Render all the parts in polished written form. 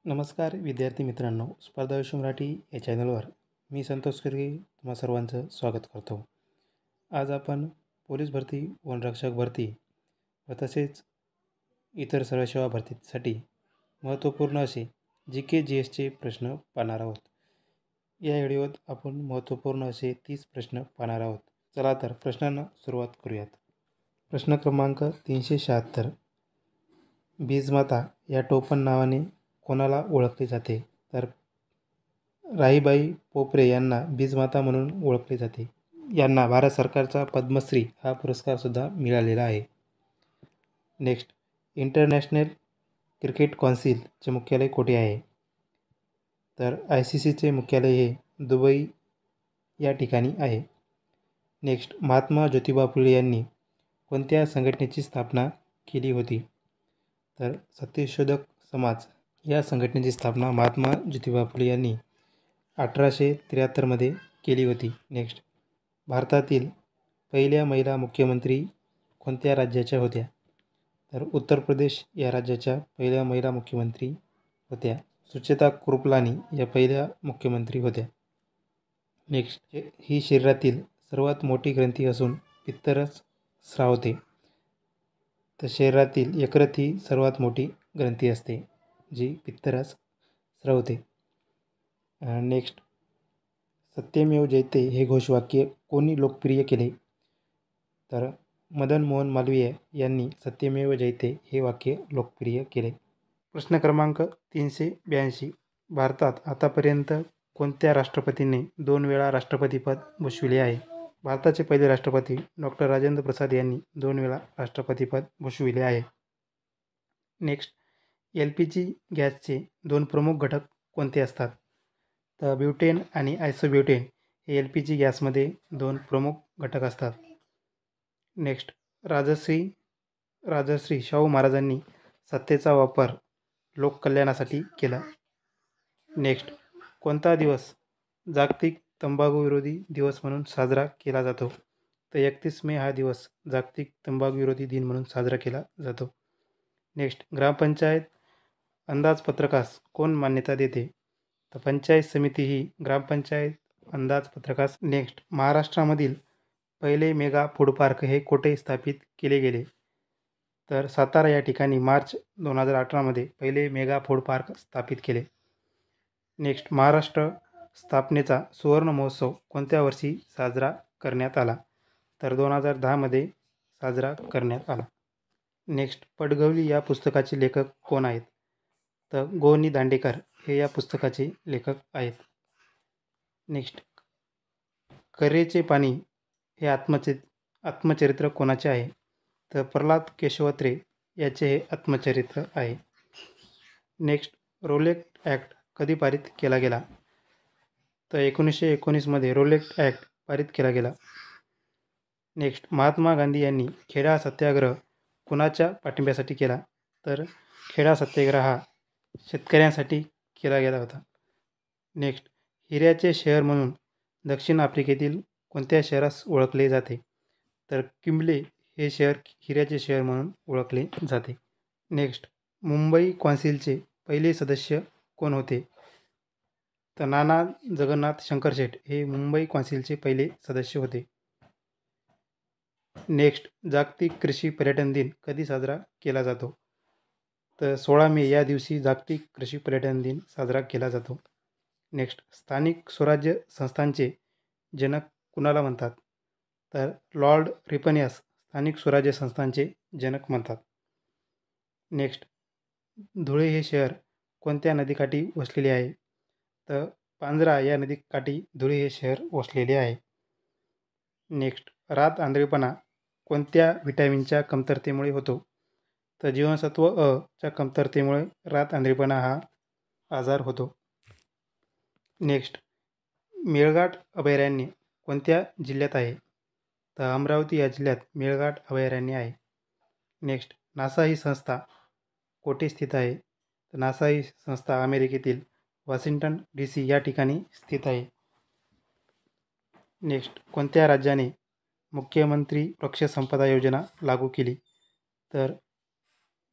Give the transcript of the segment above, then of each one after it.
नमस्कार विद्यार्थी मित्रांनो, स्पर्धा मराठी या चॅनलवर मी संतोष खिरगे तुम्हा सर्वांचं स्वागत करतो. आज आपण पोलीस भरती, वनरक्षक भरती व तसेच इतर सर्व सेवा भरतीसाठी महत्त्वपूर्ण असे GK/GSचे प्रश्न पाहणार आहोत. या व्हिडिओत आपण महत्त्वपूर्ण असे 30 प्रश्न पाहणार आहोत. चला तर प्रश्नांना सुरुवात करूयात. प्रश्न क्रमांक 376. बीजमाता या टोपण नावाने कोणाला ओळखले जाते? तर राहीबाई पोपरे यांना बीजमाता म्हणून ओळखले जाते. यांना भारत सरकारचा पद्मश्री हा पुरस्कारसुद्धा मिळालेला आहे. नेक्स्ट, इंटरनॅशनल क्रिकेट कौन्सिलचे मुख्यालय कोठे आहे? तर ICCचे मुख्यालय हे दुबई या ठिकाणी आहे. नेक्स्ट, महात्मा ज्योतिबा फुले यांनी कोणत्या संघटनेची स्थापना केली होती? तर सत्यशोधक समाज या संघटनेची स्थापना महात्मा ज्योतिबा फुले यांनी 1873 केली होती. नेक्स्ट, भारतातील पहिल्या महिला मुख्यमंत्री कोणत्या राज्याच्या होत्या? तर उत्तर प्रदेश या राज्याच्या पहिल्या महिला मुख्यमंत्री होत्या. सुचेता कृपलानी या पहिल्या मुख्यमंत्री होत्या. नेक्स्ट, ही शरीरातील सर्वात मोठी ग्रंथी असून पित्तरस स्रावते. तर शरीरातील यकृत ही सर्वात मोठी ग्रंथी असते जी पित्तरस स्रवते. नेक्स्ट, सत्यमेव जयते हे घोषवाक्य कोणी लोकप्रिय केले? तर मदन मोहन मालवीय यांनी सत्यमेव जयते हे वाक्य लोकप्रिय केले. प्रश्न क्रमांक 382. भारतात आतापर्यंत कोणत्या राष्ट्रपतींनी 2 वेळा राष्ट्रपतीपद भूषविले आहे? भारताचे पहिले राष्ट्रपती डॉक्टर राजेंद्र प्रसाद यांनी 2 वेळा राष्ट्रपतीपद भूषविले आहे. नेक्स्ट, LPG गॅसचे 2 प्रमुख घटक कोणते असतात? तर ब्युटेन आणि आयसोब्युटेन हे LPG गॅसमध्ये 2 प्रमुख घटक असतात. नेक्स्ट, राजश्री शाहू महाराजांनी सत्तेचा वापर लोककल्याणासाठी केला. नेक्स्ट, कोणता दिवस जागतिक तंबाखू विरोधी दिवस म्हणून साजरा केला जातो? तर 31 मे हा दिवस जागतिक तंबाखू विरोधी दिन म्हणून साजरा केला जातो. नेक्स्ट, ग्रामपंचायत अंदाजपत्रकास कोण मान्यता देते? तर पंचायत समिती ही ग्रामपंचायत अंदाजपत्रकास. नेक्स्ट, महाराष्ट्रामधील पहिले मेगा फूड पार्क हे कोठे स्थापित केले गेले? तर सातारा या ठिकाणी मार्च 2018 पहिले मेगा फूड पार्क स्थापित केले. नेक्स्ट, महाराष्ट्र स्थापनेचा सुवर्ण महोत्सव कोणत्या वर्षी साजरा करण्यात आला? तर 2010 साजरा करण्यात आला. नेक्स्ट, पडगवली या पुस्तकाचे लेखक कोण आहेत? तर गो. नि. दांडेकर हे या पुस्तकाचे लेखक आहेत. नेक्स्ट, कऱ्हेचे पाणी हे आत्मचरित्र कोणाचे आहे? तर प्रल्हाद केशवत्रे याचे हे आत्मचरित्र आहे. नेक्स्ट, रोलेट ॲक्ट कधी पारित केला गेला? तर 1919 रोलेट ॲक्ट पारित केला गेला. नेक्स्ट, महात्मा गांधी यांनी खेडा सत्याग्रह कुणाच्या पाठिंब्यासाठी केला? तर खेडा सत्याग्रह हा शेतकऱ्यांसाठी केला गेला होता. नेक्स्ट, हिऱ्याचे शहर म्हणून दक्षिण आफ्रिकेतील कोणत्या शहरास ओळखले जाते? तर किम्बले हे शहर हिऱ्याचे शहर म्हणून ओळखले जाते. नेक्स्ट, मुंबई कौन्सिलचे पहिले सदस्य कोण होते? तर नाना जगन्नाथ शंकरशेठ हे मुंबई कौन्सिलचे पहिले सदस्य होते. नेक्स्ट, जागतिक कृषी पर्यटन दिन कधी साजरा केला जातो? तर 16 मे या दिवशी जागतिक कृषी पर्यटन दिन साजरा केला जातो. नेक्स्ट, स्थानिक स्वराज्य संस्थांचे जनक कुणाला म्हणतात? तर लॉर्ड रिपन यास स्थानिक स्वराज्य संस्थांचे जनक म्हणतात. नेक्स्ट, धुळे हे शहर कोणत्या नदीकाठी वसलेले आहे? तर पांझरा या नदीकाठी धुळे हे शहर वसलेले आहे. नेक्स्ट, रात आंधळेपणा कोणत्या व्हिटॅमिनच्या कमतरतेमुळे होतो? तर जीवनसत्व अ च्या कमतरतेमुळे रात आंधळेपणा हा आजार होतो. नेक्स्ट, मेळघाट अभयारण्य कोणत्या जिल्ह्यात आहे? तर अमरावती या जिल्ह्यात मेळघाट अभयारण्य आहे. नेक्स्ट, नासा ही संस्था कोठे स्थित आहे? तर नासा ही संस्था अमेरिकेतील वॉशिंग्टन DC या ठिकाणी स्थित आहे. नेक्स्ट, कोणत्या राज्याने मुख्यमंत्री वृक्ष संपदा योजना लागू केली? तर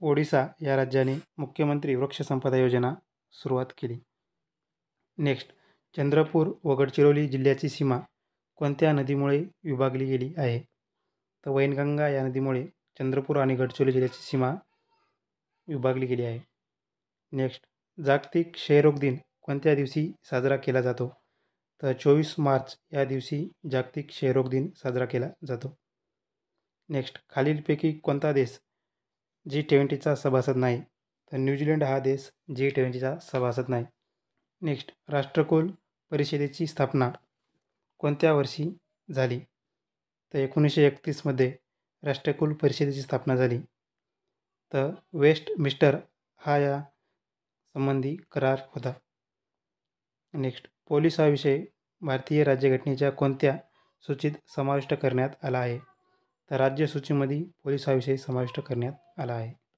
ओडिशा या राज्याने मुख्यमंत्री वृक्ष संपदा योजना सुरुवात केली. नेक्स्ट, चंद्रपूर व गडचिरोली जिल्ह्याची सीमा कोणत्या नदीमुळे विभागली गेली आहे? तर वैनगंगा या नदीमुळे चंद्रपूर आणि गडचिरोली जिल्ह्याची सीमा विभागली गेली आहे. नेक्स्ट, जागतिक क्षयरोग दिन कोणत्या दिवशी साजरा केला जातो? तर 24 मार्च या दिवशी जागतिक क्षयरोग दिन साजरा केला जातो. नेक्स्ट, खालीलपैकी कोणता देश G20चा सभासद नाही? तर न्यूझीलंड हा देश G20चा सभासद नाही. नेक्स्ट, राष्ट्रकुल परिषदेची स्थापना कोणत्या वर्षी झाली? तर 1931मध्ये राष्ट्रकुल परिषदेची स्थापना झाली. तर वेस्टमिन्स्टर हा या संबंधी करार होता. नेक्स्ट, पोलीस हा विषय भारतीय राज्यघटनेच्या कोणत्या सूचीत समाविष्ट करण्यात आला आहे? तर राज्य सूचीमध्ये पोलीस हा विषय समाविष्ट करण्यात आला आहे.